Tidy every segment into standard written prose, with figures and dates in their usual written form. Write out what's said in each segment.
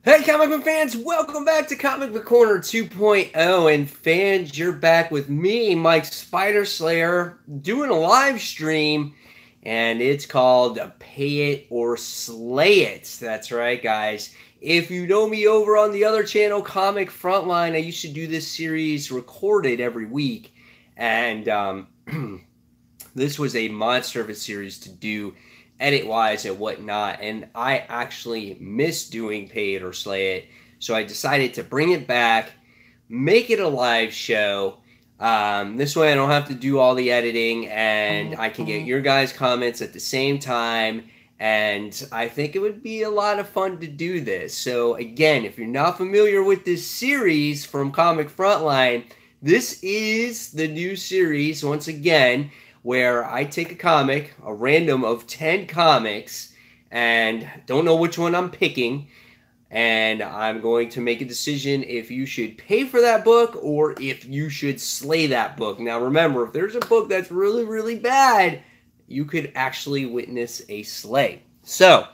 Hey, comic book fans, welcome back to Comic Book Corner 2.0. And fans, you're back with me, Mike Spider Slayer, doing a live stream, and it's called Pay It or Slay It. That's right, guys. If you know me over on the other channel, Comic Frontline, I used to do this series recorded every week, and this was a monster of a series to do edit-wise and whatnot, and I actually miss doing Pay It or Slay It, so I decided to bring it back, make it a live show. This way I don't have to do all the editing, and I can get your guys' comments at the same time, and I think it would be a lot of fun to do this. So again, if you're not familiar with this series from Comic Frontline, this is the new series, once again, where I take a comic, a random of 10 comics, and don't know which one I'm picking, and I'm going to make a decision if you should pay for that book or if you should slay that book. Now remember, if there's a book that's really, really bad, you could actually witness a slay. So,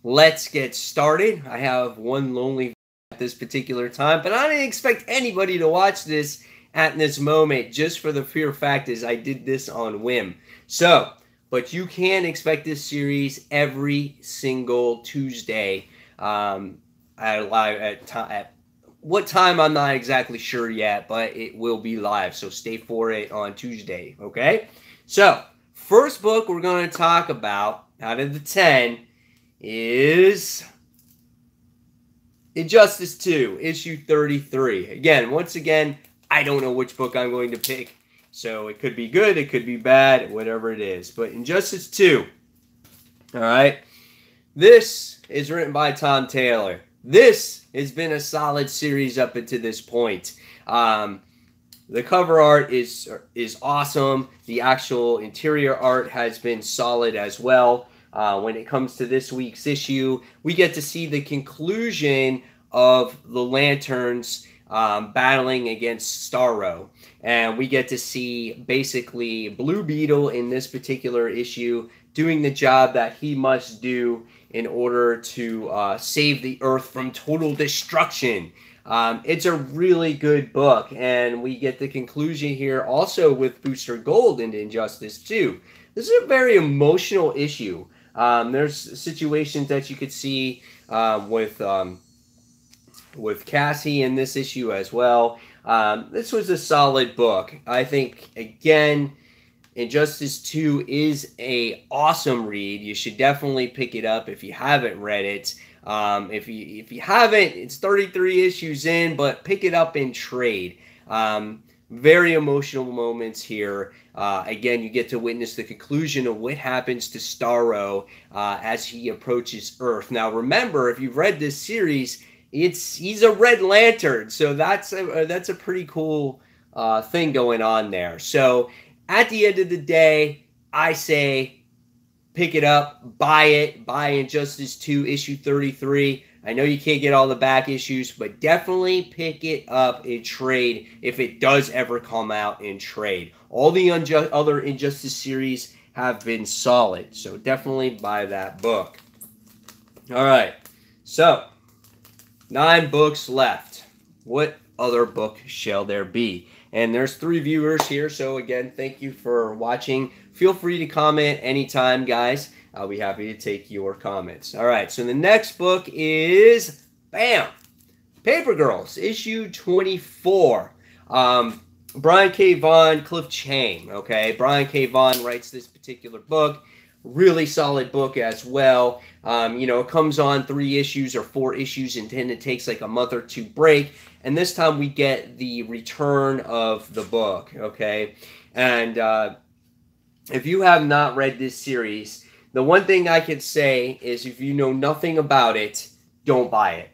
let's get started. I have one lonely at this particular time, but I didn't expect anybody to watch this at this moment, just for the pure fact is I did this on whim. So, but you can expect this series every single Tuesday at what time I'm not exactly sure yet, but it will be live, so stay for it on Tuesday, okay? So, first book we're going to talk about out of the 10 is Injustice 2, issue 33. Again, once again, I don't know which book I'm going to pick, so it could be good, it could be bad, whatever it is. But Injustice 2, all right, this is written by Tom Taylor. This has been a solid series up until this point. The cover art is awesome. The actual interior art has been solid as well. When it comes to this week's issue, we get to see the conclusion of the Lanterns battling against Starro, and we get to see basically Blue Beetle in this particular issue doing the job that he must do in order to save the Earth from total destruction. It's a really good book, and we get the conclusion here also with Booster Gold into Injustice 2. This is a very emotional issue. There's situations that you could see with Cassie in this issue as well. This was a solid book. I think, again, Injustice 2 is a awesome read. You should definitely pick it up if you haven't read it. If you haven't, it's 33 issues in, but pick it up in trade. Very emotional moments here. Again, you get to witness the conclusion of what happens to Starro as he approaches Earth. Now, remember, if you've read this series, he's a Red Lantern, so that's a pretty cool thing going on there. So at the end of the day, I say pick it up, buy Injustice 2 issue 33. I know you can't get all the back issues, but definitely pick it up in trade if it does ever come out in trade. All the other Injustice series have been solid, so definitely buy that book. All right, so 9 books left. What other book shall there be? And there's 3 viewers here, so again, thank you for watching. Feel free to comment anytime, guys. I'll be happy to take your comments. All right, so the next book is, bam, Paper Girls, issue 24. Brian K. Vaughan, Cliff Chiang, okay? Brian K. Vaughan writes this particular book. Really solid book as well. You know, it comes on 3 issues or 4 issues, and then it takes like a month or 2 break. And this time we get the return of the book, okay? And if you have not read this series, the one thing I can say is if you know nothing about it, don't buy it.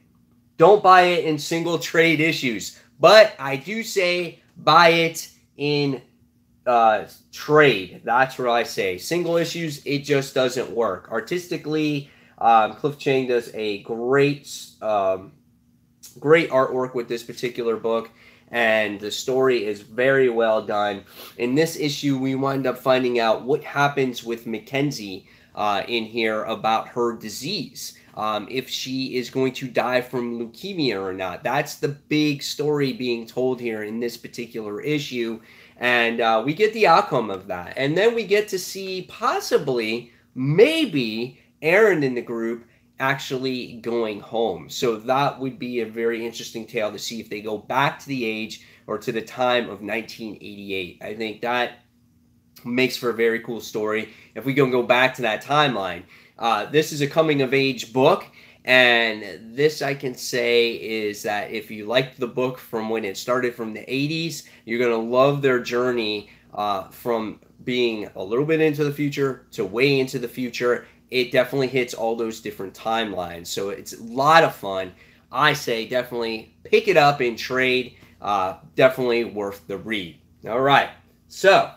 Don't buy it in single trade issues. But I do say buy it in trade. That's what I say. Single issues, it just doesn't work. Artistically, Cliff Chiang does a great artwork with this particular book, and the story is very well done. In this issue, we wind up finding out what happens with Mackenzie in here about her disease. if she is going to die from leukemia or not. That's the big story being told here in this particular issue. And we get the outcome of that. And then we get to see possibly, maybe, Aaron in the group actually going home. So that would be a very interesting tale to see if they go back to the age or to the time of 1988. I think that makes for a very cool story if we can go back to that timeline. This is a coming-of-age book, and this I can say is that if you liked the book from when it started from the 80s, you're going to love their journey from being a little bit into the future to way into the future. It definitely hits all those different timelines, so it's a lot of fun. I say definitely pick it up in trade. Definitely worth the read. All right, so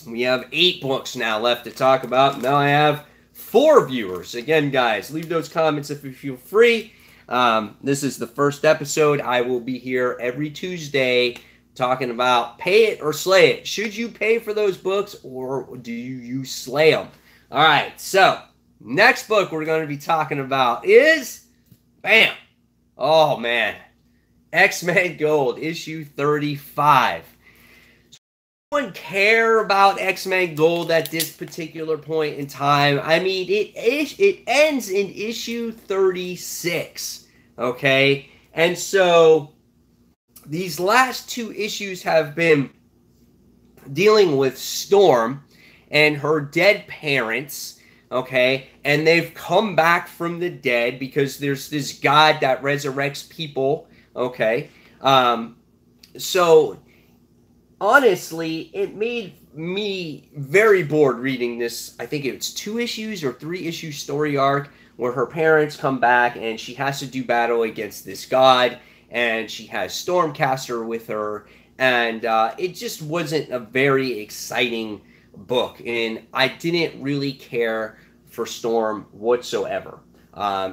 we have 8 books now left to talk about. Now I have 4 viewers. Again, guys, leave those comments if you feel free. This is the first episode. I will be here every Tuesday talking about pay it or slay it. Should you pay for those books, or do you slay them? All right, so next book we're going to be talking about is, bam, oh man, X-Men Gold, issue 35. Anyone care about X-Men Gold at this particular point in time? I mean, it ends in issue 36, okay? And so these last 2 issues have been dealing with Storm and her dead parents, okay? And they've come back from the dead because there's this God that resurrects people, okay? So honestly, it made me very bored reading this. I think it's 2 issues or 3 issue story arc where her parents come back and she has to do battle against this god, and she has Stormcaster with her, and it just wasn't a very exciting book, and I didn't really care for Storm whatsoever.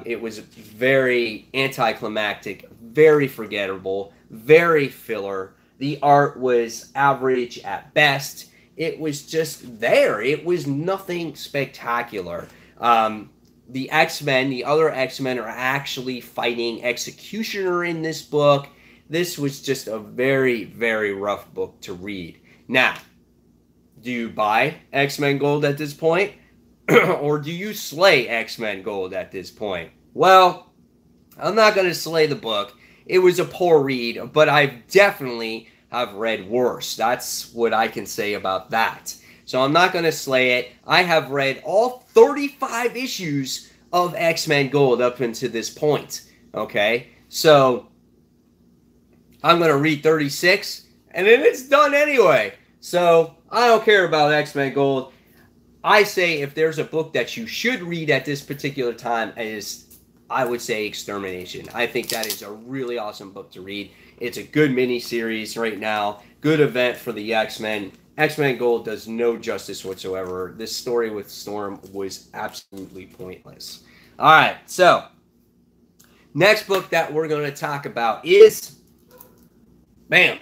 It was very anticlimactic, very forgettable, very filler. The art was average at best. It was just there. It was nothing spectacular. The X-Men, the other X-Men, are actually fighting Executioner in this book. This was just a very, very rough book to read. Now, do you buy X-Men Gold at this point? Or do you slay X-Men Gold at this point? Well, I'm not going to slay the book. It was a poor read, but I definitely have read worse. That's what I can say about that. So I'm not going to slay it. I have read all 35 issues of X-Men Gold up until this point. Okay? So I'm going to read 36, and then it's done anyway. So I don't care about X-Men Gold. I say if there's a book that you should read at this particular time, is, I would say, Extermination. I think that is a really awesome book to read. It's a good mini-series right now. Good event for the X-Men. X-Men Gold does no justice whatsoever. This story with Storm was absolutely pointless. All right, so next book that we're going to talk about is, bam.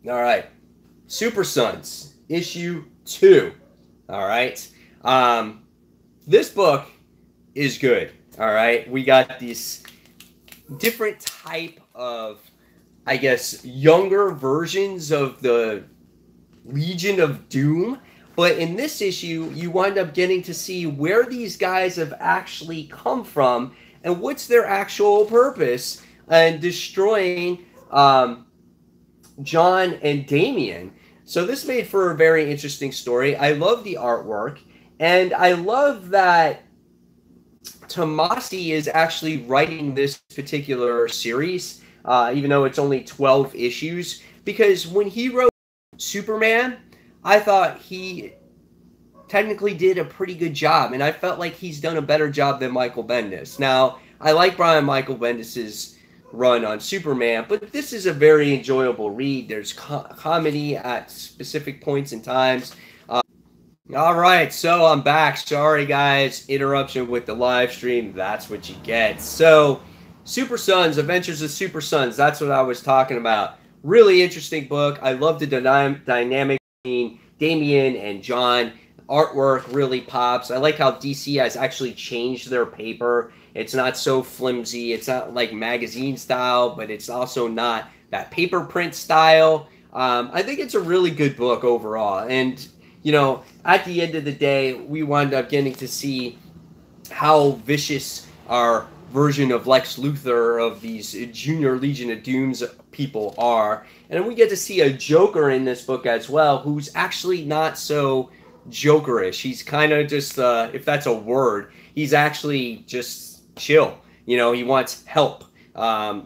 All right, Super Sons, issue 2. All right, this book is good. All right, we got these different type of, I guess, younger versions of the Legion of Doom, but in this issue you wind up getting to see where these guys have actually come from and what's their actual purpose in destroying John and Damian. So this made for a very interesting story. I love the artwork, and I love that Tomasi is actually writing this particular series, even though it's only 12 issues, because when he wrote Superman, I thought he technically did a pretty good job, and I felt like he's done a better job than Michael Bendis. Now, I like Brian Michael Bendis's run on Superman, but this is a very enjoyable read. There's comedy at specific points in times. All right, so I'm back. Sorry, guys. Interruption with the live stream. That's what you get. So, Super Sons, Adventures of Super Sons. That's what I was talking about. Really interesting book. I love the dynamic between Damian and John. artwork really pops. I like how DC has actually changed their paper. It's not so flimsy. It's not like magazine style, but it's also not that paper print style. I think it's a really good book overall. And, you know, at the end of the day, we wound up getting to see how vicious our version of Lex Luthor of these Junior Legion of Dooms people are. And then we get to see a Joker in this book as well, who's actually not so Jokerish. He's kind of just, if that's a word, he's actually just chill. You know, he wants help,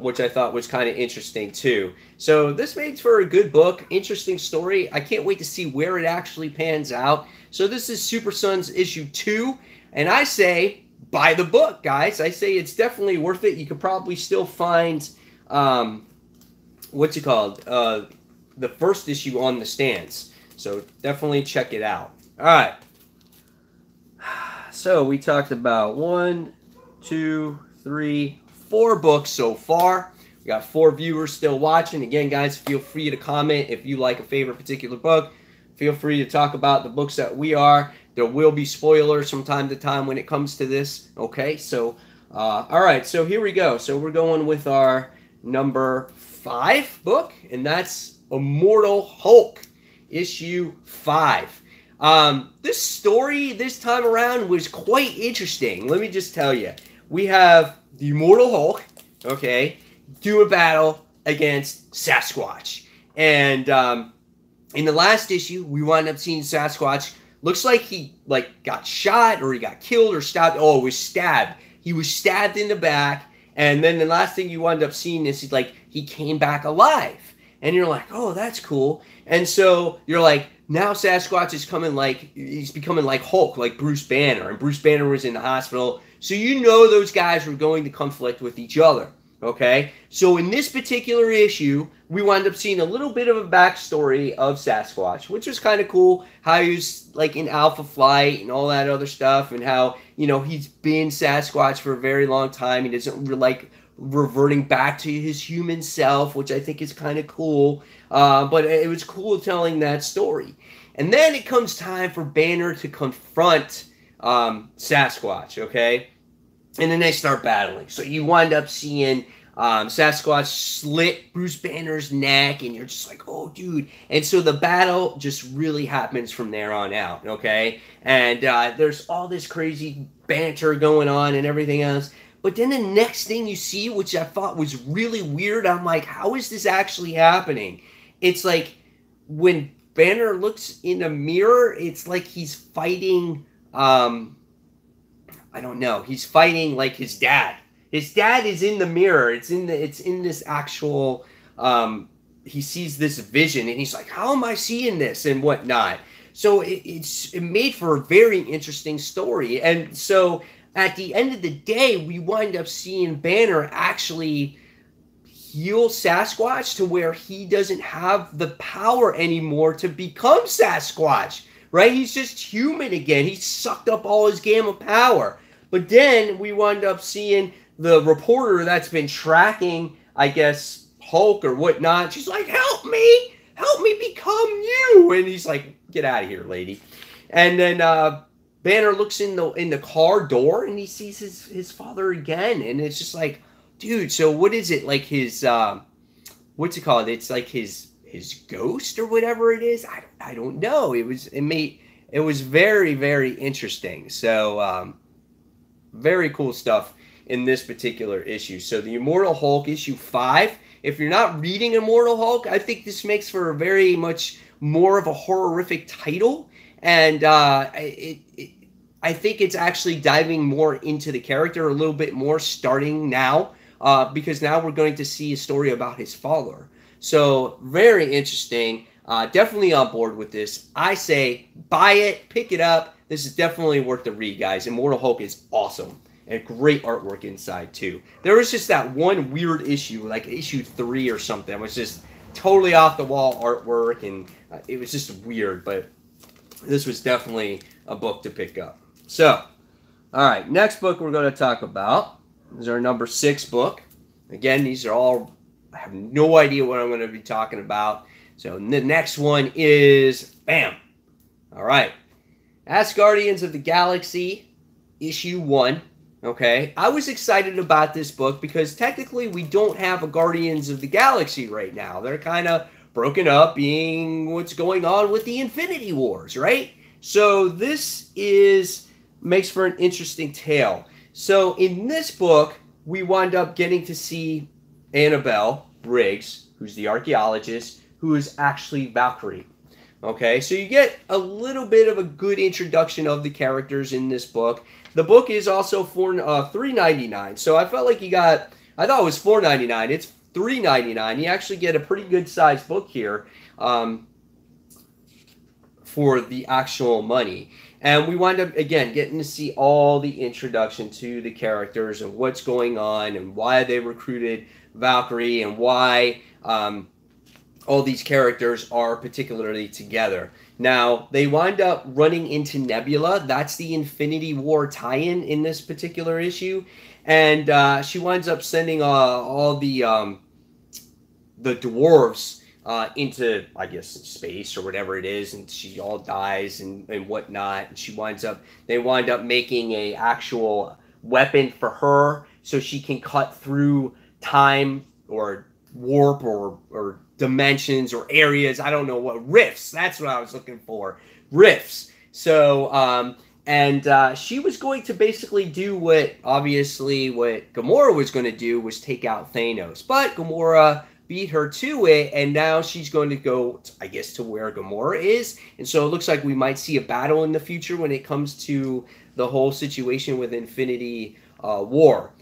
which I thought was kind of interesting too. So this makes for a good book, interesting story. I can't wait to see where it actually pans out. So this is Super Sons issue 2, and I say buy the book, guys. I say it's definitely worth it. You could probably still find, what's it called? The first issue on the stands. So definitely check it out. All right. So we talked about 1, 2, 3, 4 books so far. We got 4 viewers still watching. Again, guys, feel free to comment if you like a favorite particular book. Feel free to talk about the books that we are. There will be spoilers from time to time when it comes to this. Okay, so, all right, so here we go. So we're going with our number 5 book, and that's Immortal Hulk, issue 5. This story this time around was quite interesting. Let me just tell you. We have the Immortal Hulk, okay, do a battle against Sasquatch. And in the last issue, we wound up seeing Sasquatch. Looks like he got shot or he got killed or stabbed. Oh, it was stabbed. He was stabbed in the back. And then the last thing you wound up seeing is he came back alive. And you're like, oh, that's cool. And so you're like, now Sasquatch is he's becoming like Hulk, like Bruce Banner. And Bruce Banner was in the hospital. So you know those guys were going to conflict with each other. Okay? So in this particular issue, we wind up seeing a little bit of a backstory of Sasquatch, which was kind of cool. How he was like in Alpha Flight and all that other stuff. And how, you know, he's been Sasquatch for a very long time. He doesn't like reverting back to his human self, which I think is kind of cool. But it was cool telling that story. And then it comes time for Banner to confront Sasquatch, okay? And then they start battling. So you wind up seeing Sasquatch slit Bruce Banner's neck, and you're just like, oh, dude. And so the battle just really happens from there on out, okay? And there's all this crazy banter going on and everything else. But then the next thing you see, which I thought was really weird, I'm like, how is this actually happening? It's like when Banner looks in a mirror, it's like he's fighting, I don't know, he's fighting like his dad. His dad is in the mirror. It's in this actual, he sees this vision, and he's like, how am I seeing this and whatnot? So it made for a very interesting story. And so at the end of the day, we wind up seeing Banner actually heal Sasquatch to where he doesn't have the power anymore to become Sasquatch, right? He's just human again. He sucked up all his gamma power. But then we wind up seeing the reporter that's been tracking, I guess, Hulk or whatnot. She's like, help me become you. And he's like, get out of here, lady. And then Banner looks in the car door, and he sees his father again. And it's just like, dude, so what is it? Like his, what's it called? It's like his ghost or whatever it is. I don't know. It was very, very interesting. So, very cool stuff in this particular issue. So the Immortal Hulk, issue 5. If you're not reading Immortal Hulk, I think this makes for a very much more of a horrific title. And I think it's actually diving more into the character a little bit more starting now. Because now we're going to see a story about his father. So, very interesting. Definitely on board with this. I say, buy it, pick it up. This is definitely worth the read, guys. Immortal Hulk is awesome. And great artwork inside, too. There was just that one weird issue, like issue 3 or something. It was just totally off-the-wall artwork, and it was just weird. But this was definitely a book to pick up. So, all right, next book we're going to talk about is our number 6 book. Again, these are all, I have no idea what I'm going to be talking about. So the next one is, bam. All right. Guardians of the Galaxy, issue 1. Okay, I was excited about this book because technically we don't have a Guardians of the Galaxy right now. They're kind of broken up, being what's going on with the Infinity Wars, right? So this makes for an interesting tale. So in this book, we wind up getting to see Annabelle Briggs, who's the archaeologist, who is actually Valkyrie. Okay, so you get a little bit of a good introduction of the characters in this book. The book is also for $3.99, so I felt like I thought it was $4.99. It's $3.99. You actually get a pretty good sized book here for the actual money. And we wind up, again, getting to see all the introduction to the characters and what's going on and why they recruited Valkyrie and why all these characters are particularly together. Now, they wind up running into Nebula. That's the Infinity War tie-in in this particular issue. And she winds up sending all the dwarves into, I guess, space or whatever it is, and she all dies and whatnot. And they wind up making a actual weapon for her so she can cut through time or warp or dimensions or areas. I don't know what, rifts. That's what I was looking for. Rifts. So, she was going to basically do what Gamora was going to do, was take out Thanos. But Gamora beat her to it, and now she's going to go, I guess, to where Gamora is. And so it looks like we might see a battle in the future when it comes to the whole situation with Infinity War.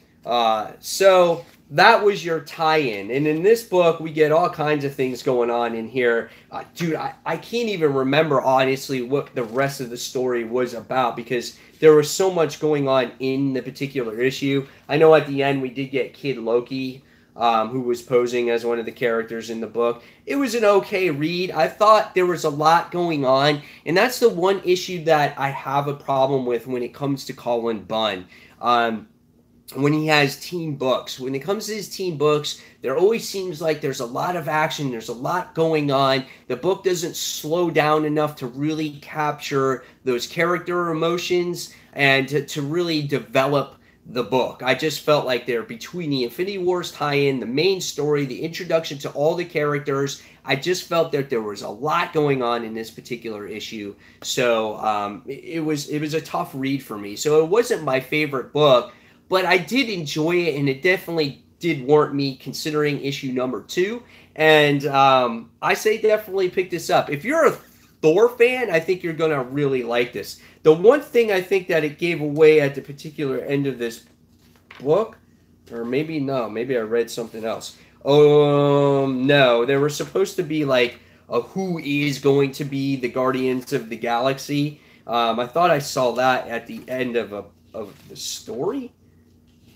So that was your tie-in. And in this book, we get all kinds of things going on in here. Dude, I can't even remember, honestly, what the rest of the story was about because there was so much going on in the particular issue. I know at the end we did get Kid Loki, who was posing as one of the characters in the book. It was an okay read. I thought there was a lot going on, and that's the one issue that I have a problem with when it comes to Colin Bunn. When he has team books. When it comes to his team books, there always seems like there's a lot of action, there's a lot going on. The book doesn't slow down enough to really capture those character emotions and to really develop the book. I just felt like they're between the Infinity Wars tie-in, the main story, the introduction to all the characters. I just felt that there was a lot going on in this particular issue. So it was a tough read for me. So it wasn't my favorite book, but I did enjoy it, and it definitely did warrant me considering issue number 2. And I say definitely pick this up. If you're a Thor fan, I think you're going to really like this. The one thing I think that it gave away at the particular end of this book, or maybe no, maybe I read something else. No, there was supposed to be like a who is going to be the Guardians of the Galaxy. I thought I saw that at the end of the story.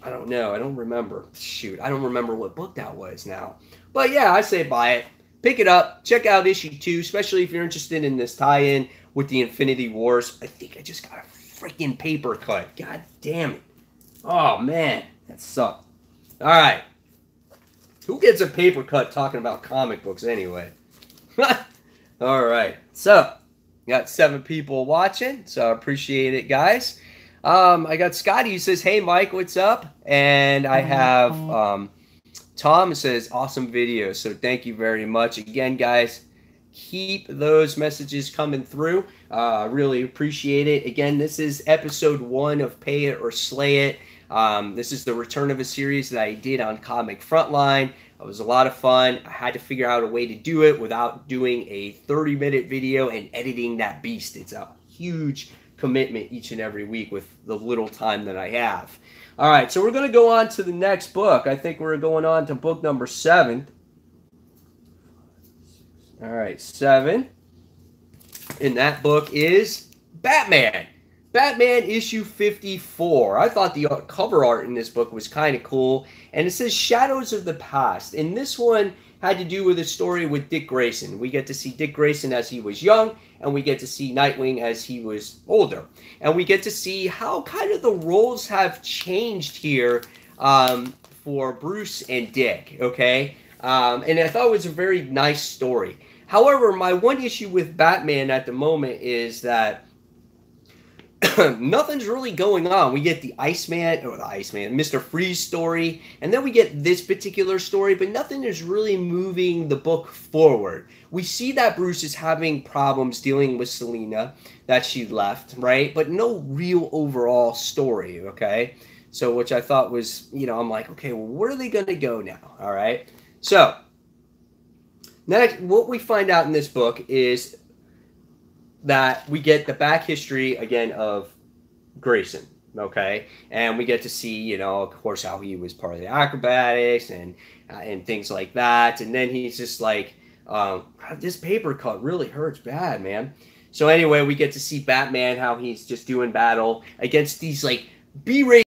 I don't know. I don't remember. Shoot, I don't remember what book that was now. But yeah, I say buy it. Pick it up. Check out issue 2, especially if you're interested in this tie-in with the Infinity Wars. I think I just got a freaking paper cut. God damn it. Oh, man. That sucked. All right. Who gets a paper cut talking about comic books anyway? All right. So, got 7 people watching, so I appreciate it, guys. I got Scotty who says, hey, Mike, what's up? And I have Tom who says, awesome video. So thank you very much. Again, guys, keep those messages coming through. I really appreciate it. Again, this is episode 1 of Pay It or Slay It. This is the return of a series that I did on Comic Frontline. It was a lot of fun. I had to figure out a way to do it without doing a 30-minute video and editing that beast. It's a huge commitment each and every week with the little time that I have. All right, so we're going to go on to the next book. I think we're going on to book number 7. All right, 7. And that book is Batman. Batman issue 54. I thought the cover art in this book was kind of cool. And it says Shadows of the Past. And this one had to do with a story with Dick Grayson. We get to see Dick Grayson as he was young, and we get to see Nightwing as he was older. And we get to see how kind of the roles have changed here for Bruce and Dick, okay? And I thought it was a very nice story. However, my one issue with Batman at the moment is that nothing's really going on. We get the Iceman, Mr. Freeze story, and then we get this particular story, but nothing is really moving the book forward. We see that Bruce is having problems dealing with Selena, that she left, right? But no real overall story, okay? So, which I thought was, I'm like, okay, well, where are they going to go now? All right. So, next, what we find out in this book is that we get the back history again of Grayson, okay, and we get to see, of course, how he was part of the acrobatics and things like that, and then he's just like, this paper cut really hurts bad, man. So anyway, we get to see Batman, how he's just doing battle against these like B-rated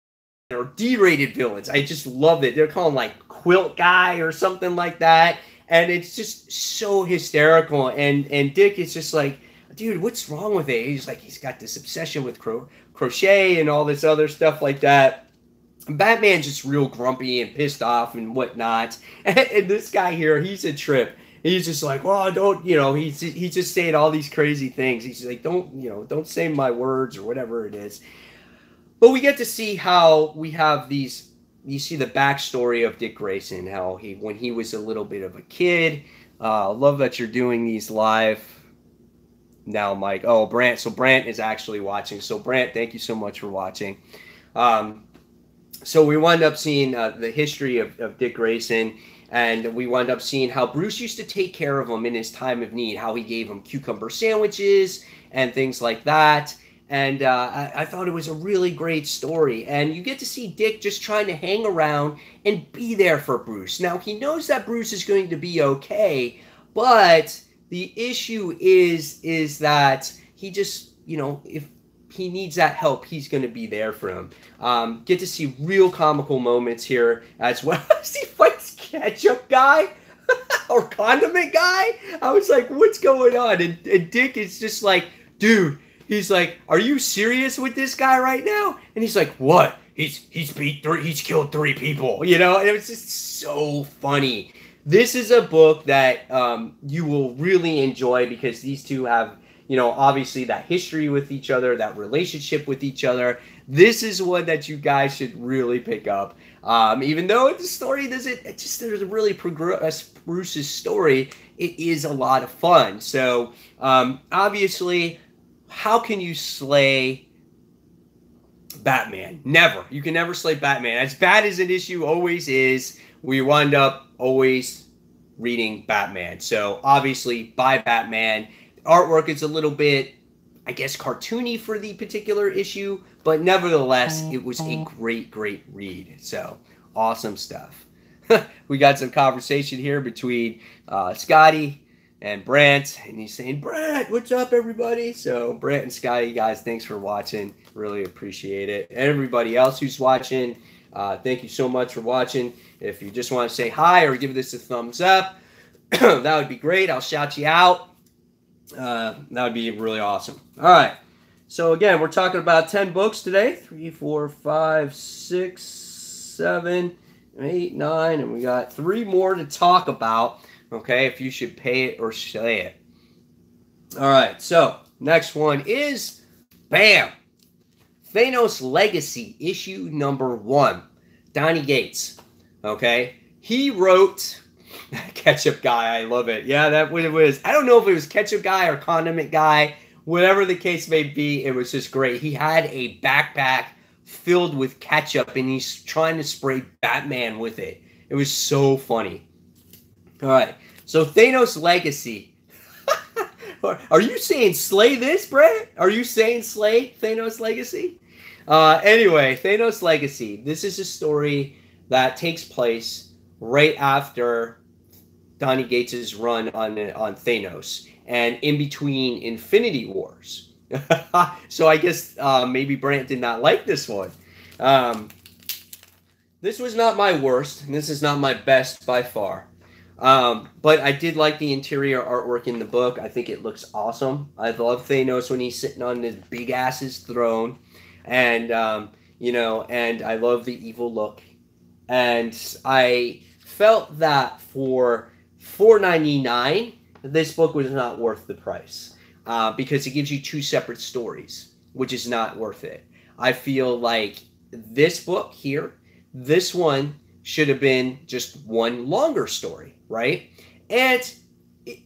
or D-rated villains. I just love it. They're calling like Quilt Guy or something like that, and it's just so hysterical. And Dick is just like, dude, what's wrong with it? He's like, he's got this obsession with crochet and all this other stuff like that. Batman's just real grumpy and pissed off and whatnot. And this guy here, he's a trip. He's just like, well, don't, he's just saying all these crazy things. He's like, don't say my words or whatever it is. But we get to see how we have these, you see the backstory of Dick Grayson, how when he was a little bit of a kid. Love that you're doing these live now, Mike. Oh, Brant. So Brant is actually watching. So Brant, thank you so much for watching. So we wound up seeing the history of Dick Grayson, and we wound up seeing how Bruce used to take care of him in his time of need, how he gave him cucumber sandwiches and things like that. And I thought it was a really great story. And you get to see Dick just trying to hang around and be there for Bruce. Now, he knows that Bruce is going to be okay, but the issue is that he just, if he needs that help, he's going to be there for him. Get to see real comical moments here as well as he fights Ketchup Guy or Condiment Guy. I was like, what's going on? And Dick is just like, dude, he's like, are you serious with this guy right now? And he's like, what? He's killed 3 people, and it was just so funny. This is a book that you will really enjoy because these two have, obviously that history with each other, that relationship with each other. This is one that you guys should really pick up. Even though the story doesn't really progress Bruce's story, it is a lot of fun. So obviously, how can you slay Batman? Never. You can never slay Batman. As bad as an issue always is, we wind up always reading Batman. So obviously, buy Batman. Artwork is a little bit, I guess, cartoony for the particular issue, but nevertheless, it was a great, great read. So awesome stuff. We got some conversation here between Scotty and Brant, and he's saying, Brant, what's up, everybody? So Brant and Scotty, guys, thanks for watching. Really appreciate it. And everybody else who's watching, thank you so much for watching. If you just want to say hi or give this a thumbs up, that would be great. I'll shout you out. That would be really awesome. All right. So again, we're talking about 10 books today. 3, 4, 5, 6, 7, 8, 9, and we got 3 more to talk about. Okay, if you should pay it or slay it. All right. So next one is, bam, Thanos Legacy, issue number 1. Donny Gates. Okay, he wrote Ketchup Guy. I love it. Yeah, that's what it was. I don't know if it was Ketchup Guy or Condiment Guy. Whatever the case may be, it was just great. He had a backpack filled with ketchup, and he's trying to spray Batman with it. It was so funny. All right, so Thanos Legacy. Are you saying slay this, Brett? Are you saying slay Thanos Legacy? Anyway, Thanos Legacy. This is a story that takes place right after Donny Gates' run on Thanos and in between Infinity Wars. So I guess maybe Brant did not like this one. This was not my worst, and this is not my best by far. But I did like the interior artwork in the book. I think it looks awesome. I love Thanos when he's sitting on his big ass's throne. And, and I love the evil look. And I felt that for $4.99, this book was not worth the price. Because it gives you 2 separate stories. which is not worth it. I feel like this book here, this one should have been just one longer story, right? And,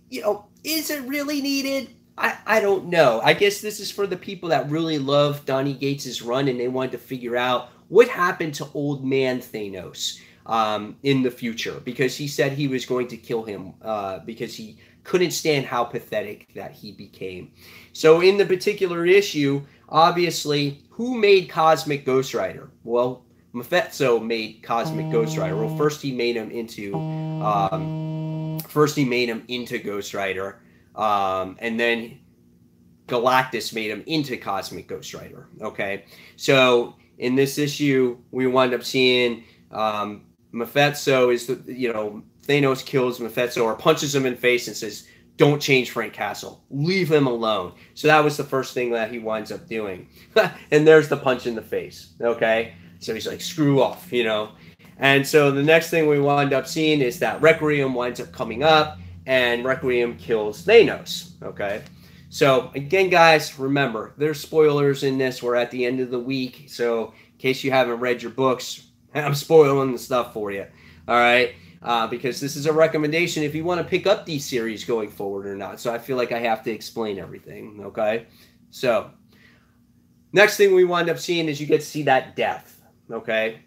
you know, is it really needed? I don't know. I guess this is for the people that really love Donny Gates's run and they wanted to figure out what happened to old man Thanos in the future, because he said he was going to kill him because he couldn't stand how pathetic that he became. So in the particular issue, obviously, who made Cosmic Ghost Rider? Well, Mephisto made Cosmic Ghost Rider. Well, first he made him into Ghost Rider, and then Galactus made him into Cosmic Ghost Rider. Okay, so in this issue, we wind up seeing Mephisto is Thanos kills Mephisto or punches him in the face and says, "Don't change Frank Castle. Leave him alone." So that was the first thing that he winds up doing. And there's the punch in the face. Okay. So he's like, screw off, you know. And so the next thing we wind up seeing is that Requiem winds up coming up and Requiem kills Thanos. Okay. So again, guys, remember, there's spoilers in this. We're at the end of the week. So in case you haven't read your books, I'm spoiling the stuff for you. All right. Because this is a recommendation if you want to pick up these series going forward or not. So I feel like I have to explain everything. Okay. So next thing we wind up seeing is you get to see that death. Okay.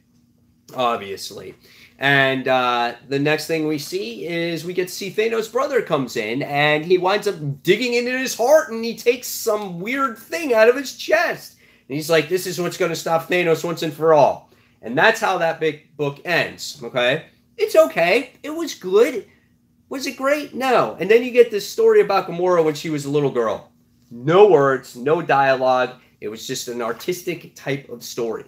Obviously. And the next thing we see is we get to see Thanos' brother comes in and he winds up digging into his heart and he takes some weird thing out of his chest. And he's like, this is what's going to stop Thanos once and for all. And that's how that big book ends. Okay. It's okay. It was good. Was it great? No. And then you get this story about Gamora when she was a little girl. No words, no dialogue. It was just an artistic type of story.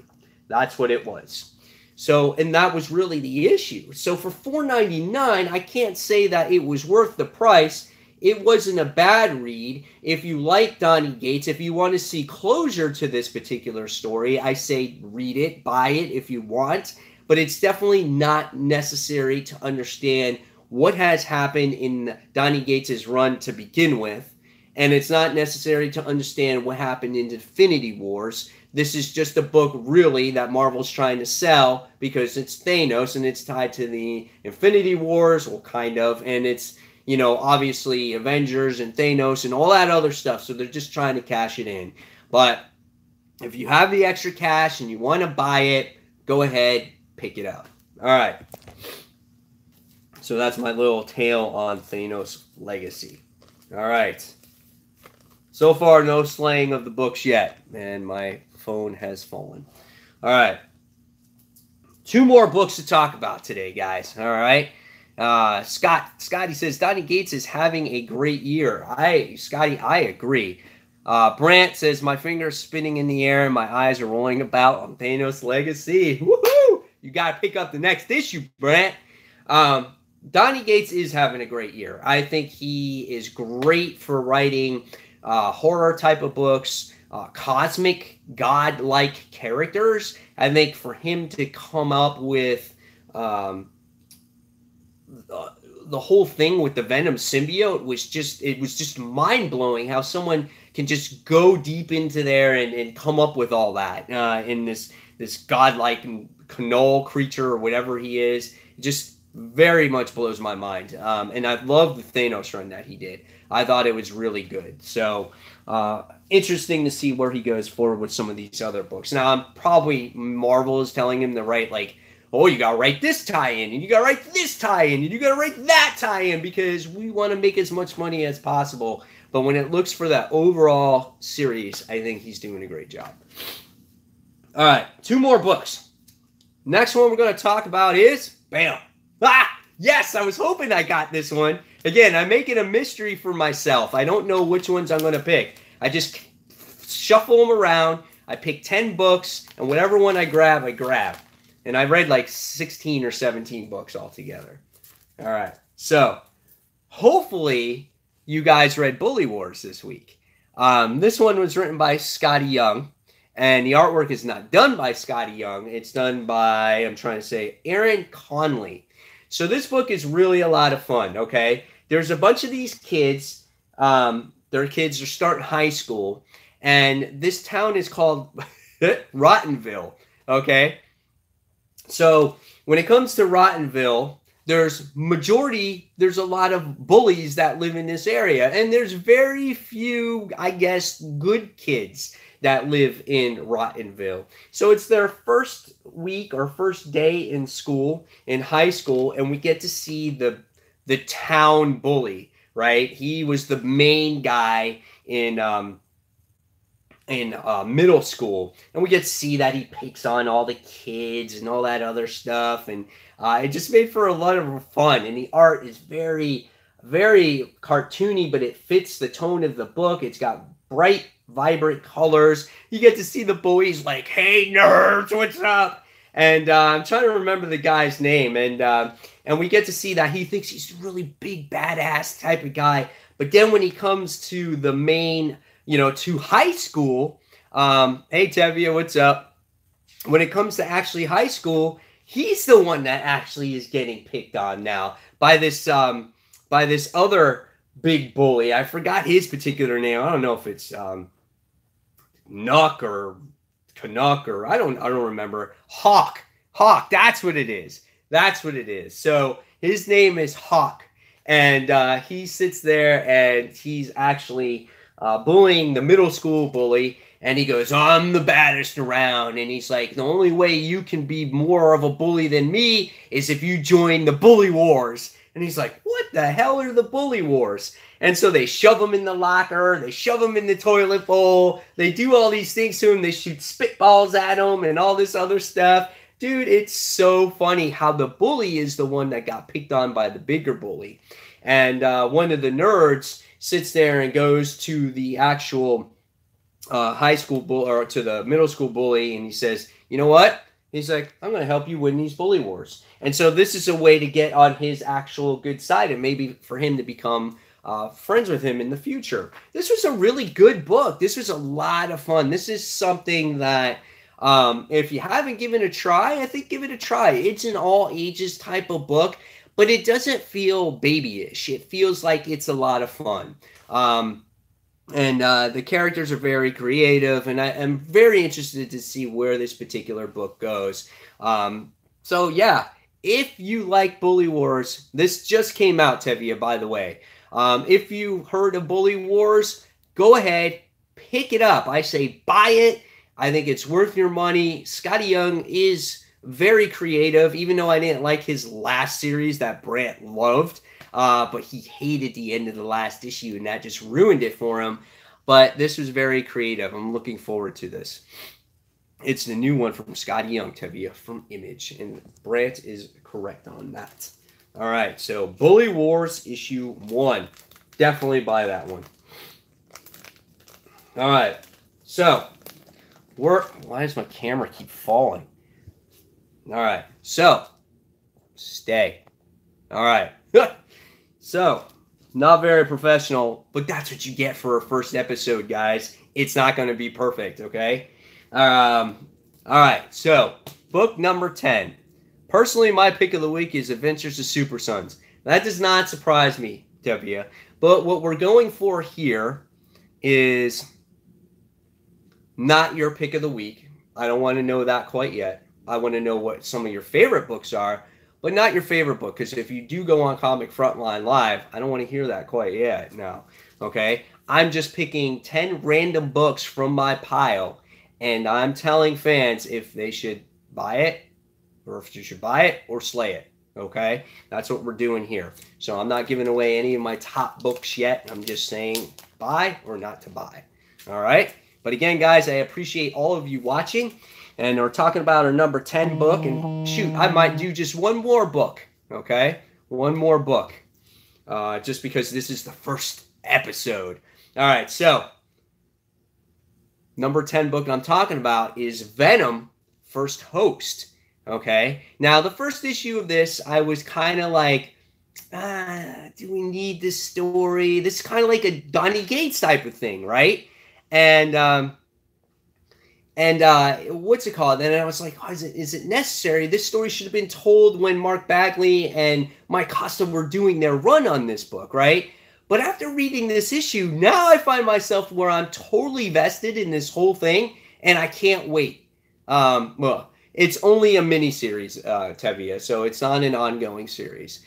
That's what it was. So, and that was really the issue. So for $4.99, I can't say that it was worth the price. It wasn't a bad read. If you like Donny Gates, if you want to see closure to this particular story, I say read it, buy it if you want. But it's definitely not necessary to understand what has happened in Donny Gates' run to begin with. And it's not necessary to understand what happened in Infinity Wars. This is just a book, really, that Marvel's trying to sell because it's Thanos and it's tied to the Infinity Wars, well, kind of. And it's, you know, obviously Avengers and Thanos and all that other stuff. So they're just trying to cash it in. But if you have the extra cash and you want to buy it, go ahead, pick it up. All right. So that's my little tale on Thanos' legacy. All right. So far, no slaying of the books yet, and my phone has fallen. All right. 2 more books to talk about today, guys. All right. Scotty says, Donny Gates is having a great year. Scotty, I agree. Brant says, my fingers spinning in the air and my eyes are rolling about on Thanos' legacy. Woohoo! You got to pick up the next issue, Brant. Donny Gates is having a great year. I think he is great for writing horror type of books, cosmic god-like characters. I think for him to come up with the whole thing with the Venom symbiote was just mind-blowing how someone can just go deep into there and come up with all that in this godlike Knoll creature or whatever he is. It just very much blows my mind. And I love the Thanos run that he did. I thought it was really good. So, interesting to see where he goes forward with some of these other books. Now, probably Marvel is telling him to write, like, oh, you got to write this tie-in, and you got to write this tie-in, and you got to write that tie-in, because we want to make as much money as possible. But when it looks for that overall series, I think he's doing a great job. All right, 2 more books. Next one we're going to talk about is, bam. Yes, I was hoping I got this one. Again, I'm making a mystery for myself. I don't know which ones I'm going to pick. I just shuffle them around. I pick 10 books, and whatever one I grab, I grab. And I read like 16 or 17 books altogether. All right. So, hopefully, you guys read Bully Wars this week. This one was written by Scotty Young. And the artwork is not done by Scotty Young. It's done by, Aaron Conley. So this book is really a lot of fun, okay? There's a bunch of these kids. Their kids are starting high school. And this town is called Rottenville. Okay. So when it comes to Rottenville, there's a lot of bullies that live in this area. And there's very few, I guess, good kids that live in Rottenville. So it's their first week or first day in school, in high school, and we get to see the town bully, right? He was the main guy in middle school, and we get to see that he picks on all the kids and all that other stuff, and it just made for a lot of fun. And the art is very, very cartoony, but it fits the tone of the book. It's got bright, vibrant colors. You get to see the bullies like, "Hey nerds, what's up?" And I'm trying to remember the guy's name, and we get to see that he thinks he's a really big, badass type of guy. But then when he comes to the main, to high school, hey Tevia, what's up? When it comes to actually high school, he's the one that actually is getting picked on now by this other big bully. I forgot his particular name. I don't know if it's Nuck or Canuck or I don't remember. Hawk. That's what it is. So his name is Hawk, and he sits there and he's actually bullying the middle school bully, and he goes, "I'm the baddest around," and he's like, "The only way you can be more of a bully than me is if you join the bully wars." And he's like, "What the hell are the bully wars?" And so they shove him in the locker, they shove him in the toilet bowl, they do all these things to him, they shoot spitballs at him and all this other stuff. Dude, it's so funny how the bully is the one that got picked on by the bigger bully. And one of the nerds sits there and goes to the actual high school or to the middle school bully, and he says, "You know what?" He's like, "I'm going to help you win these bully wars." And so this is a way to get on his actual good side and maybe for him to become friends with him in the future. This was a really good book. This was a lot of fun. This is something that if you haven't given it a try, I think give it a try. It's an all ages type of book, but it doesn't feel babyish. It feels like it's a lot of fun. And the characters are very creative, and I am very interested to see where this particular book goes. So yeah, if you like Bully Wars, this just came out, Tevia, by the way. If you heard of Bully Wars, go ahead, pick it up. I say buy it. I think it's worth your money. Skottie Young is very creative, even though I didn't like his last series that Brant loved. But he hated the end of the last issue, and that just ruined it for him. But this was very creative. I'm looking forward to this. It's the new one from Skottie Young, Tevia, from Image, and Brant is correct on that. All right, so Bully Wars issue 1. Definitely buy that one. All right, so why does my camera keep falling? All right, so stay. All right. So, not very professional, but that's what you get for a first episode, guys. It's not going to be perfect, okay? All right, so book number 10. Personally, my pick of the week is Adventures of Super Sons. That does not surprise me, Tevia. But what we're going for here is not your pick of the week. I don't want to know that quite yet. I want to know what some of your favorite books are, but not your favorite book, because if you do go on Comic Frontline Live, I don't want to hear that quite yet now, okay? I'm just picking 10 random books from my pile, and I'm telling fans if they should buy it, or if you should buy it or slay it, okay? That's what we're doing here. So I'm not giving away any of my top books yet. I'm just saying buy or not to buy, all right? But again, guys, I appreciate all of you watching. And we're talking about our number 10 book. And shoot, I might do just one more book, okay? One more book. Just because this is the first episode. All right, so number 10 book I'm talking about is Venom First Host, okay? Now, the first issue of this, I was kind of like, do we need this story? This is kind of like a Donny Gates type of thing, right? And what's it called? And I was like, oh, is it necessary? This story should have been told when Mark Bagley and Mike Costa were doing their run on this book, right? But after reading this issue, now I find myself where I'm totally vested in this whole thing, and I can't wait. Well, it's only a mini-series, Tevia, so it's not an ongoing series.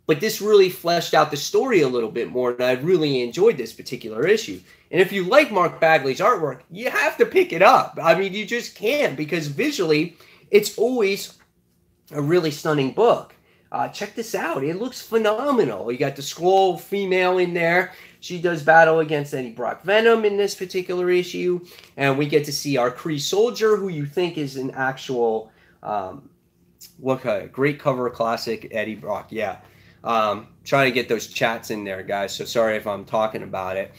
But this really fleshed out the story a little bit more, and I really enjoyed this particular issue. And if you like Mark Bagley's artwork, you have to pick it up. I mean, you just can't, because visually, it's always a really stunning book. Check this out. It looks phenomenal. You got the Skrull female in there. She does battle against Eddie Brock Venom in this particular issue. And we get to see our Kree soldier, who you think is an actual, great cover classic Eddie Brock. Yeah. Trying to get those chats in there, guys. So sorry if I'm talking about it.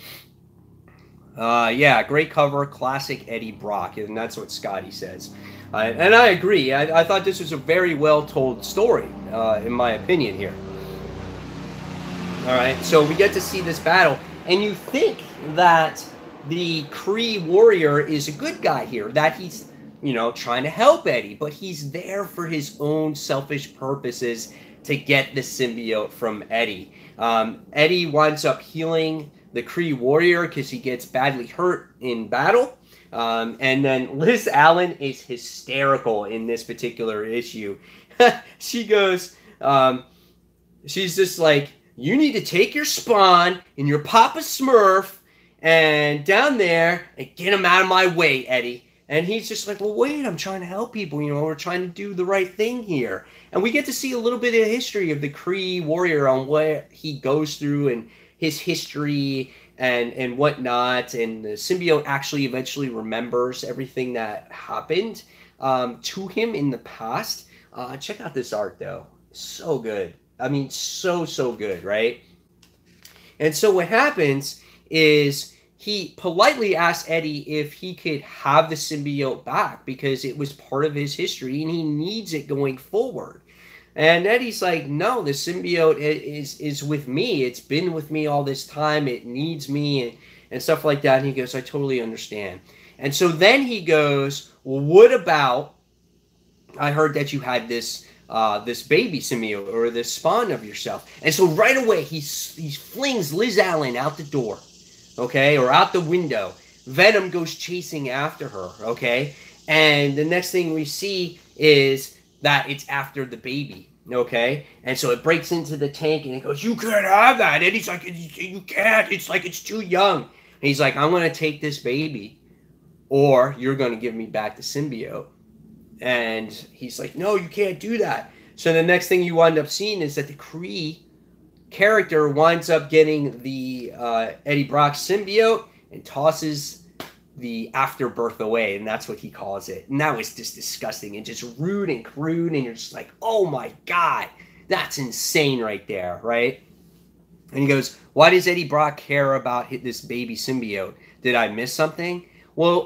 Yeah, great cover, classic Eddie Brock. And that's what Scotty says. And I agree. I thought this was a very well-told story, in my opinion here. All right, so we get to see this battle, and you think that the Kree warrior is a good guy here, that he's, you know, trying to help Eddie, but he's there for his own selfish purposes to get the symbiote from Eddie. Eddie winds up healing the Kree warrior because he gets badly hurt in battle. And then Liz Allen is hysterical in this particular issue. She goes, she's just like, you need to take your Spawn and your Papa Smurf and down there and get him out of my way, Eddie. And he's just like, well, wait, I'm trying to help people. You know, we're trying to do the right thing here. And we get to see a little bit of history of the Kree warrior on what he goes through and his history and whatnot. And the symbiote actually eventually remembers everything that happened to him in the past. Check out this art, though. So good. I mean, so good, right? And so what happens is he politely asks Eddie if he could have the symbiote back because it was part of his history and he needs it going forward. And Eddie's like, no, the symbiote is with me. It's been with me all this time. It needs me and stuff like that. And he goes, I totally understand. And so then he goes, well, what about, I heard that you had this this baby symbiote or this spawn of yourself. And so right away, he flings Liz Allen out the door, okay, or out the window. Venom goes chasing after her, okay? And the next thing we see is that it's after the baby, okay? And so it breaks into the tank and it goes, you can't have that. And he's like, you can't. It's like it's too young. And he's like, I'm going to take this baby or you're going to give me back the symbiote. And he's like, no, you can't do that. So the next thing you wind up seeing is that the Kree character winds up getting the Eddie Brock symbiote and tosses the afterbirth away, and that's what he calls it. And that was just disgusting and just rude and crude, and you're just like, oh my God, that's insane right there, right? And he goes, why does Eddie Brock care about this baby symbiote? Did I miss something? Well,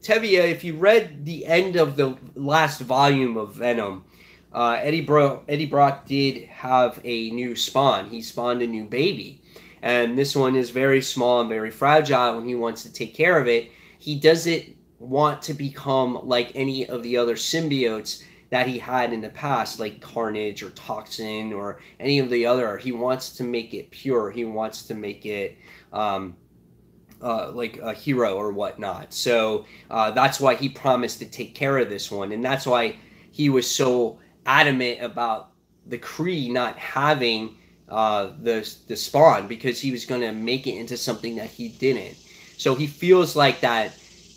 Tevia, if you read the end of the last volume of Venom, Eddie Brock did have a new spawn. He spawned a new baby. And this one is very small and very fragile, and he wants to take care of it. He doesn't want to become like any of the other symbiotes that he had in the past, like Carnage or Toxin or any of the other. He wants to make it pure. He wants to make it like a hero or whatnot. So that's why he promised to take care of this one. And that's why he was so adamant about the Kree not having the spawn, because he was going to make it into something that he didn't. So he feels like that,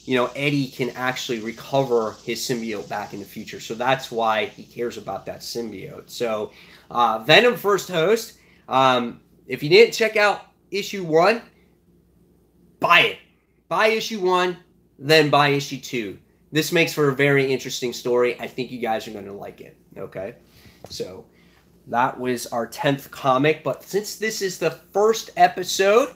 you know, Eddie can actually recover his symbiote back in the future. So that's why he cares about that symbiote. So Venom First Host, if you didn't check out issue 1, buy it. Buy issue 1, then buy issue 2. This makes for a very interesting story. I think you guys are going to like it. Okay? So that was our 10th comic. But since this is the first episode,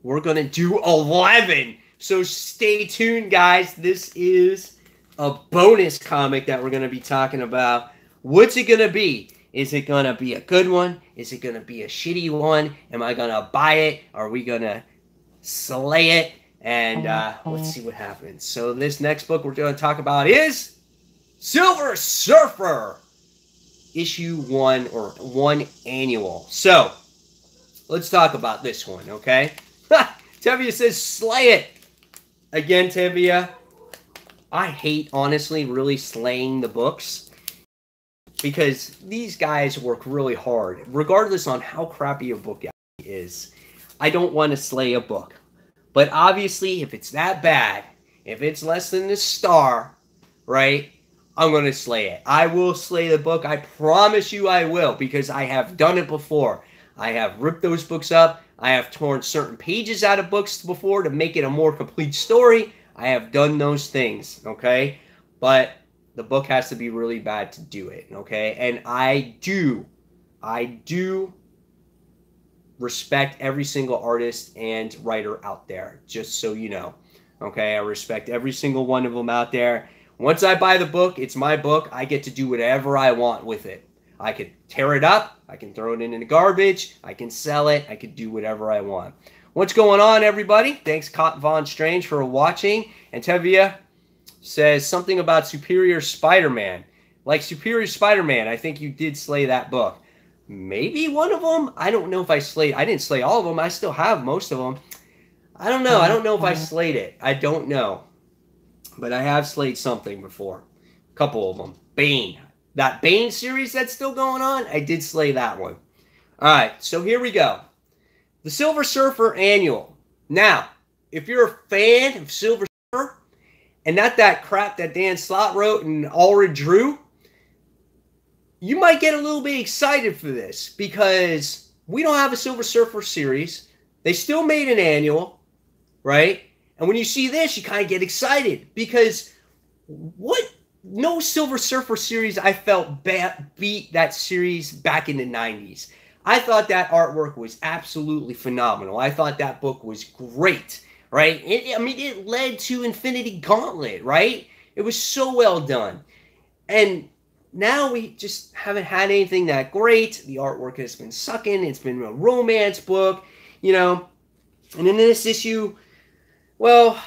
we're going to do 11. So stay tuned, guys. This is a bonus comic that we're going to be talking about. What's it going to be? Is it going to be a good one? Is it going to be a shitty one? Am I going to buy it? Are we going to slay it? And let's see what happens. So this next book we're going to talk about is Silver Surfer, issue 1 or 1 annual. So let's talk about this one, okay? Tevia says, slay it. Again, Tevia, I hate, honestly, really slaying the books because these guys work really hard, regardless on how crappy a book is. I don't want to slay a book. But obviously, if it's that bad, if it's less than a star, right, I'm going to slay it. I will slay the book. I promise you I will, because I have done it before. I have ripped those books up. I have torn certain pages out of books before to make it a more complete story. I have done those things, okay? But the book has to be really bad to do it, okay? And I do respect every single artist and writer out there, just so you know. Okay, I respect every single one of them out there. Once I buy the book, it's my book. I get to do whatever I want with it. I could tear it up. I can throw it in the garbage. I can sell it. I could do whatever I want. What's going on, everybody? Thanks, Von Strange, for watching. And Tevia says something about Superior Spider-Man. Like Superior Spider-Man, I think you did slay that book. Maybe one of them. I don't know if I slayed. I didn't slay all of them. I still have most of them. I don't know. I don't know if I slayed it. I don't know. But I have slayed something before. A couple of them. Bane. That Bane series that's still going on, I did slay that one. All right. So here we go. The Silver Surfer Annual. Now, if you're a fan of Silver Surfer and not that crap that Dan Slott wrote and Ulrich drew, you might get a little bit excited for this because we don't have a Silver Surfer series. They still made an annual, right? And when you see this, you kind of get excited because no Silver Surfer series I felt beat that series back in the 90s. I thought that artwork was absolutely phenomenal. I thought that book was great, right? It led to Infinity Gauntlet, right? It was so well done. And now we just haven't had anything that great. The artwork has been sucking. It's been a romance book, you know. And in this issue, well,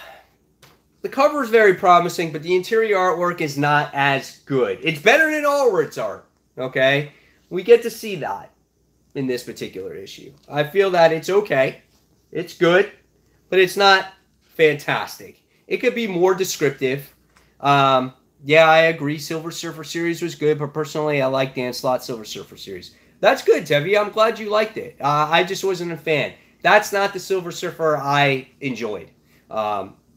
the cover is very promising, but the interior artwork is not as good. It's better than Ulrich's art, okay? We get to see that in this particular issue. I feel that it's okay. It's good, but it's not fantastic. It could be more descriptive. Yeah, I agree. Silver Surfer series was good, but personally, I like Dan Slott's Silver Surfer series. That's good, Tevye. I'm glad you liked it. I just wasn't a fan. That's not the Silver Surfer I enjoyed.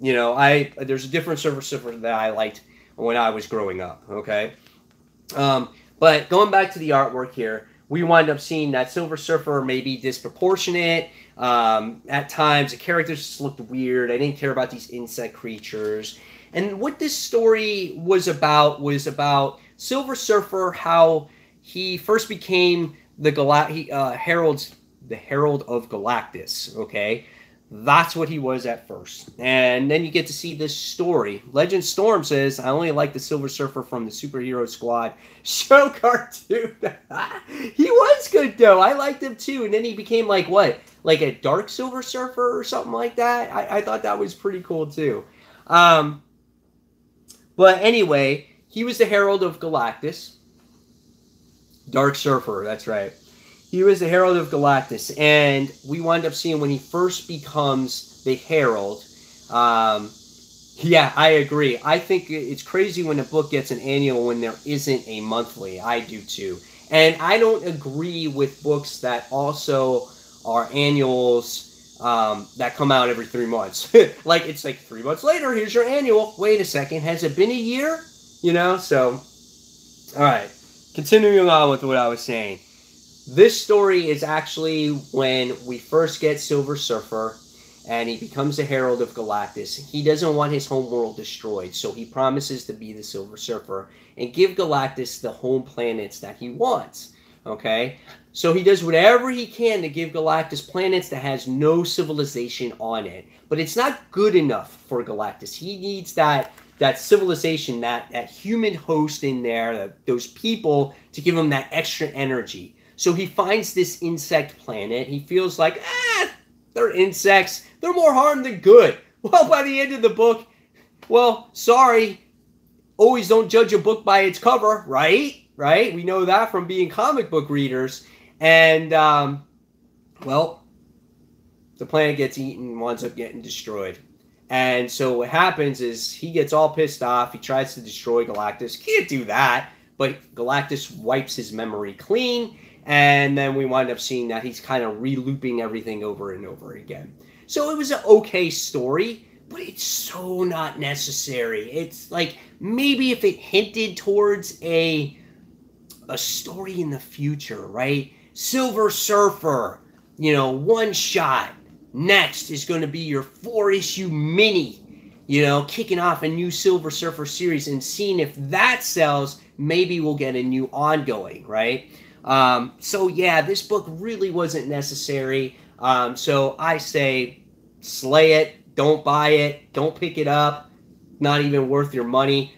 You know, there's a different Silver Surfer that I liked when I was growing up, okay? But going back to the artwork here, we wind up seeing that Silver Surfer may be disproportionate. At times, the characters just looked weird. I didn't care about these insect creatures. And what this story was about Silver Surfer, how he first became the Herald of Galactus, okay? That's what he was at first. And then you get to see this story. Legend Storm says, I only like the Silver Surfer from the Superhero Squad show cartoon. He was good, though. I liked him, too. And then he became, like, what? Like a Dark Silver Surfer or something like that? I thought that was pretty cool, too. But anyway, he was the Herald of Galactus. Dark Surfer, that's right. He was the Herald of Galactus. And we wind up seeing when he first becomes the Herald. Yeah, I agree. I think it's crazy when a book gets an annual when there isn't a monthly. I do too. And I don't agree with books that also are annuals that come out every 3 months. Like, it's like 3 months later, here's your annual. Wait a second, has it been a year? You know, so, all right. Continuing on with what I was saying. This story is actually when we first get Silver Surfer, and he becomes the Herald of Galactus. He doesn't want his home world destroyed, so he promises to be the Silver Surfer and give Galactus the home planets that he wants. Okay? So he does whatever he can to give Galactus planets that has no civilization on it. But it's not good enough for Galactus. He needs that civilization, that human host in there, those people, to give him that extra energy. So he finds this insect planet. He feels like, they're insects. They're more harm than good. Well, by the end of the book, well, sorry. Always don't judge a book by its cover, right? Right? We know that from being comic book readers. And Well, the planet gets eaten, winds up getting destroyed. And so what happens is he gets all pissed off. He tries to destroy Galactus. Can't do that. But Galactus wipes his memory clean. And then we wind up seeing that he's kind of re-looping everything over and over again. So it was an okay story, but it's so not necessary. It's like maybe if it hinted towards a story in the future, right? Silver Surfer, one shot. Next is going to be your 4-issue mini, kicking off a new Silver Surfer series, and seeing if that sells, maybe we'll get a new ongoing, right? So yeah, this book really wasn't necessary. So I say slay it, don't buy it, don't pick it up, not even worth your money.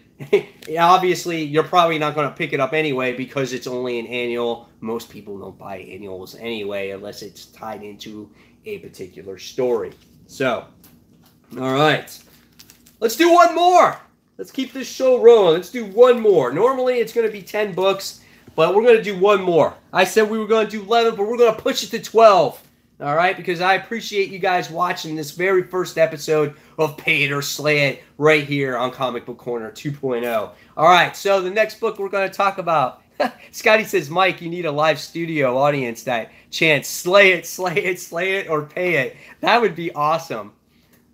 Obviously, you're probably not going to pick it up anyway because it's only an annual. Most people don't buy annuals anyway unless it's tied into a particular story. So, all right. Let's do one more. Let's keep this show rolling. Let's do one more. Normally, it's going to be 10 books, but we're going to do one more. I said we were going to do 11, but we're going to push it to 12. All right, because I appreciate you guys watching this very first episode of Pay It or Slay It right here on Comic Book Corner 2.0. All right, so the next book we're going to talk about, Scotty says, Mike, you need a live studio audience that chants slay it, slay it, slay it, or pay it. That would be awesome.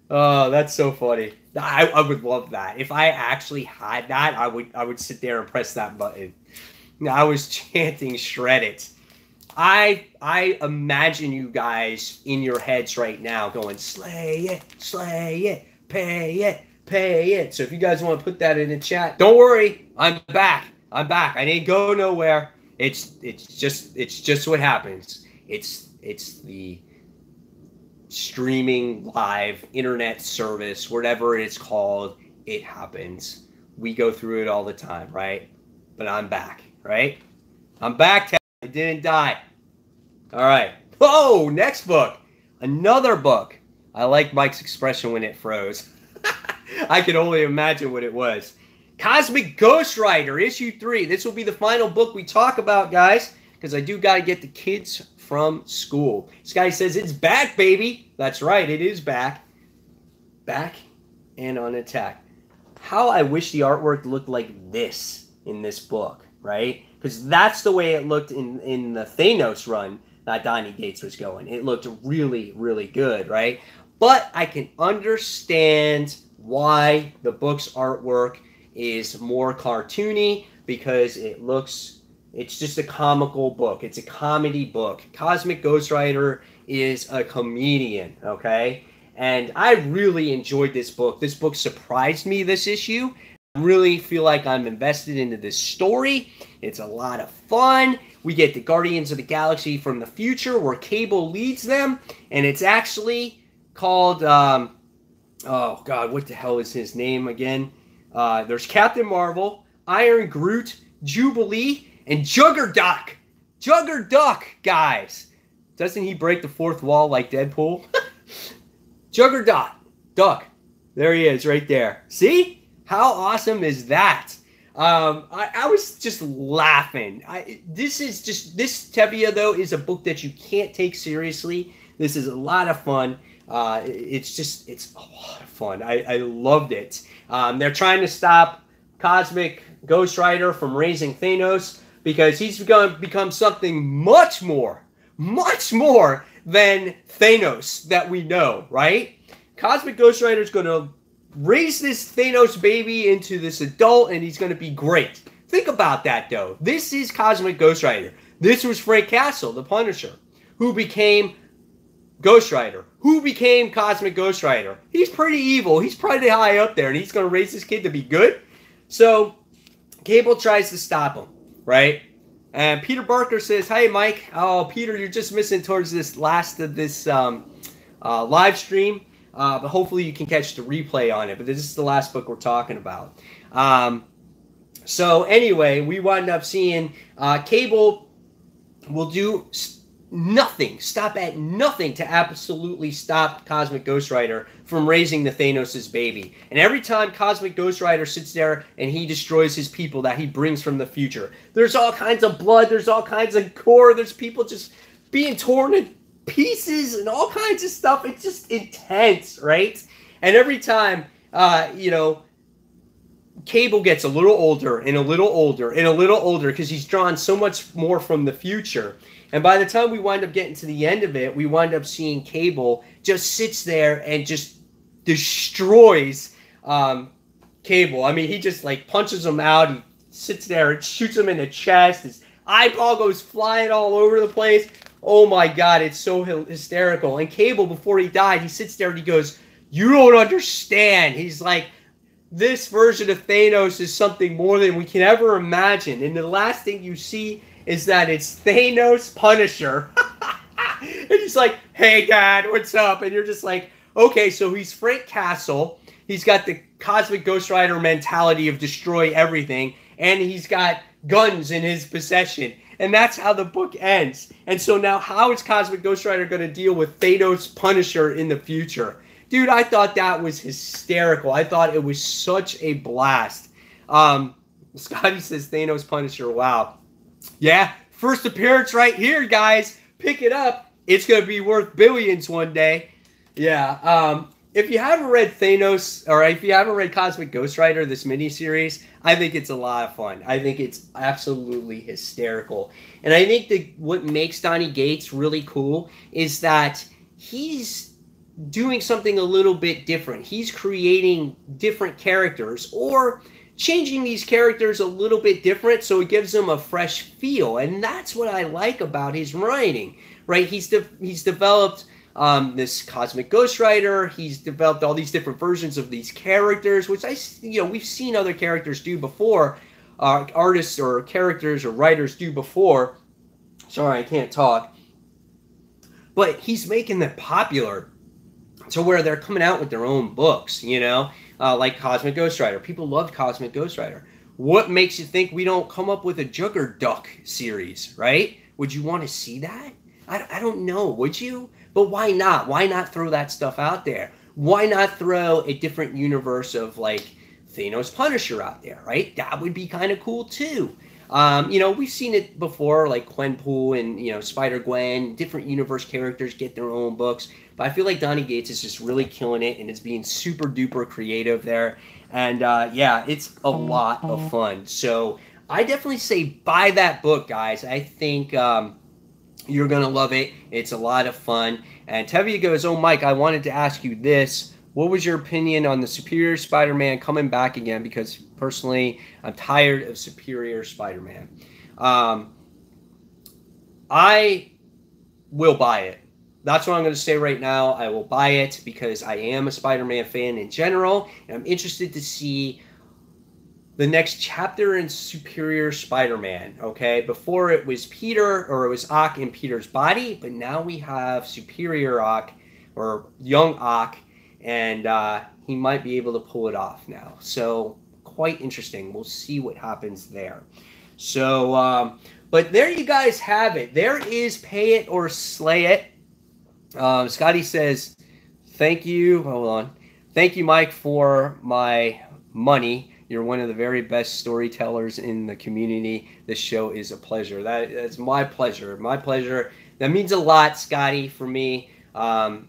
Oh, that's so funny. I would love that. If I actually had that, I would sit there and press that button. I was chanting shred it. I imagine you guys in your heads right now going, slay it, pay it. So if you guys want to put that in the chat, don't worry, I'm back. I didn't go nowhere. It's just what happens. It's the streaming live internet service, whatever it's called. It happens. We go through it all the time, right? But I'm back, right? I'm back. I didn't die. All right. Oh, next book. Another book. I like Mike's expression when it froze. I can only imagine what it was. Cosmic Ghost Rider, issue 3. This will be the final book we talk about, guys, because I do got to get the kids from school. This guy says it's back, baby. That's right. It is back. Back and on attack. How I wish the artwork looked like this in this book, right? Because that's the way it looked in the Thanos run that Donny Gates was going. It looked really, really good, right? But I can understand why the book's artwork is more cartoony, because it's just a comical book. It's a comedy book. Cosmic Ghost Rider is a comedian, okay? And I really enjoyed this book. This book surprised me this issue. I really feel like I'm invested into this story. It's a lot of fun. We get the Guardians of the Galaxy from the future where Cable leads them. And it's actually called, oh God, what the hell is his name again? There's Captain Marvel, Iron Groot, Jubilee, and Juggerduck. Juggerduck, guys. Doesn't he break the fourth wall like Deadpool? Juggerduck. Duck. There he is right there. See? How awesome is that? I was just laughing. This Tevia, though, is a book that you can't take seriously. This is a lot of fun. It's a lot of fun. I loved it. They're trying to stop Cosmic Ghost Rider from raising Thanos because he's going to become something much more than Thanos that we know, right? Cosmic Ghost Rider is going to raise this Thanos baby into this adult, and he's going to be great. Think about that, though. This is Cosmic Ghost Rider. This was Frank Castle, the Punisher, who became Ghost Rider, who became Cosmic Ghost Rider. He's pretty evil. He's pretty high up there, and he's going to raise this kid to be good. So Cable tries to stop him, right? And Peter Barker says, hey, Mike. Oh, Peter, you're just missing towards this last of this live stream. But hopefully you can catch the replay on it. But this is the last book we're talking about. So anyway, we wind up seeing Cable will do nothing, stop at nothing to absolutely stop Cosmic Ghost Rider from raising the Thanos' baby. And every time Cosmic Ghost Rider sits there and he destroys his people that he brings from the future, there's all kinds of blood, there's all kinds of gore, there's people just being torn pieces and all kinds of stuff. It's just intense, right? And every time, you know, Cable gets a little older and a little older and a little older because he's drawn so much more from the future. And by the time we wind up getting to the end of it, we wind up seeing Cable just sits there and just destroys Cable. I mean, he just like punches him out. He sits there and shoots him in the chest. His eyeball goes flying all over the place. Oh my God, it's so hysterical. And Cable, before he died, he sits there and he goes, "You don't understand." He's like, this version of Thanos is something more than we can ever imagine. And the last thing you see is that it's Thanos Punisher. And he's like, "Hey, Dad, what's up?" And you're just like, okay, so he's Frank Castle. He's got the Cosmic Ghost Rider mentality of destroy everything. And he's got guns in his possession. And that's how the book ends. And so now how is Cosmic Ghost Rider going to deal with Thanos Punisher in the future? Dude, I thought that was hysterical. I thought it was such a blast. Scotty says Thanos Punisher. Wow. Yeah, first appearance right here, guys. Pick it up. It's going to be worth billions one day. Yeah. If you haven't read Thanos, or if you haven't read Cosmic Ghost Rider, this miniseries, I think it's a lot of fun. I think it's absolutely hysterical. And I think that what makes Donny Cates really cool is that he's doing something a little bit different. He's creating different characters or changing these characters a little bit different so it gives them a fresh feel. And that's what I like about his writing, right? He's developed this Cosmic Ghost Rider. He's developed all these different versions of these characters, which we've seen other characters do before, artists or characters or writers do before. Sorry, I can't talk. But he's making them popular to where they're coming out with their own books, like Cosmic Ghost Rider. People loved Cosmic Ghost Rider. What makes you think we don't come up with a Juggerduck series, right? Would you want to see that? I don't know, would you? But why not? Why not throw that stuff out there? Why not throw a different universe of, like, Thanos Punisher out there, right? That would be kind of cool, too. We've seen it before, like Gwenpool and, Spider-Gwen. Different universe characters get their own books. But I feel like Donny Cates is just really killing it, and it's being super duper creative there. And, yeah, it's a lot of fun. So I definitely say buy that book, guys. I think you're going to love it. It's a lot of fun. And Tevye goes, "Oh, Mike, I wanted to ask you this. What was your opinion on the Superior Spider-Man coming back again? Because personally, I'm tired of Superior Spider-Man." I will buy it. That's what I'm going to say right now. I will buy it because I am a Spider-Man fan in general. And I'm interested to see the next chapter in Superior Spider-Man, okay? Before it was Peter, or it was Ock in Peter's body, but now we have Superior Ock, or young Ock, and he might be able to pull it off now. So, quite interesting. We'll see what happens there. So, but there you guys have it. There is Pay It or Slay It. Scotty says, "Thank you." Hold on. "Thank you, Mike, for my money. You're one of the very best storytellers in the community. This show is a pleasure." That's my pleasure. My pleasure. That means a lot, Scotty, for me. I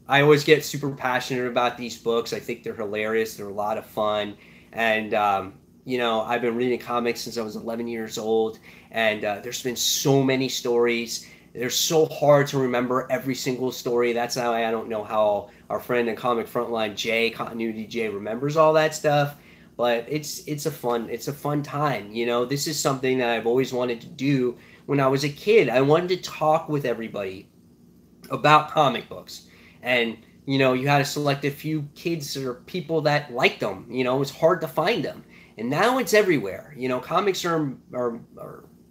always get super passionate about these books. I think they're hilarious. They're a lot of fun. And, I've been reading comics since I was 11 years old. And there's been so many stories. They're so hard to remember every single story. That's how I don't know how our friend in Comic Frontline, Continuity Jay, remembers all that stuff. But it's a fun time. This is something that I've always wanted to do when I was a kid. I wanted to talk with everybody about comic books. And, you had to select a few kids or people that liked them. It was hard to find them. And now it's everywhere. Comics are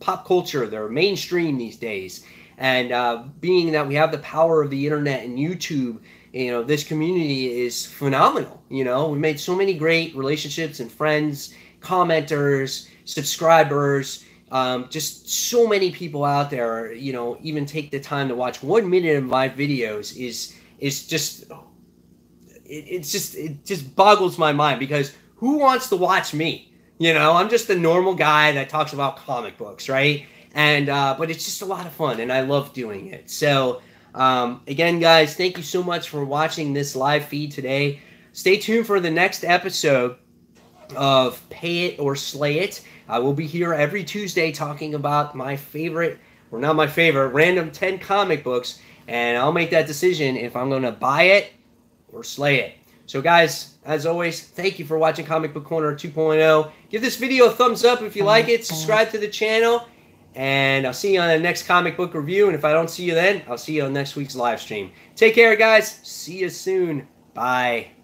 pop culture. They're mainstream these days. And being that we have the power of the internet and YouTube, this community is phenomenal. We made so many great relationships and friends, commenters, subscribers, just so many people out there, even take the time to watch 1 minute of my videos it just boggles my mind, because who wants to watch me? I'm just a normal guy that talks about comic books, right? And but it's just a lot of fun, and I love doing it. So Again, guys, thank you so much for watching this live feed today. Stay tuned for the next episode of Pay It or Slay It. I will be here every Tuesday talking about my favorite, or not my favorite, random 10 comic books, and I'll make that decision if I'm going to buy it or slay it. So guys, as always, thank you for watching Comic Book Corner 2.0. Give this video a thumbs up if you like it. Subscribe to the channel. And I'll see you on the next comic book review. And if I don't see you then, I'll see you on next week's live stream. Take care, guys. See you soon. Bye.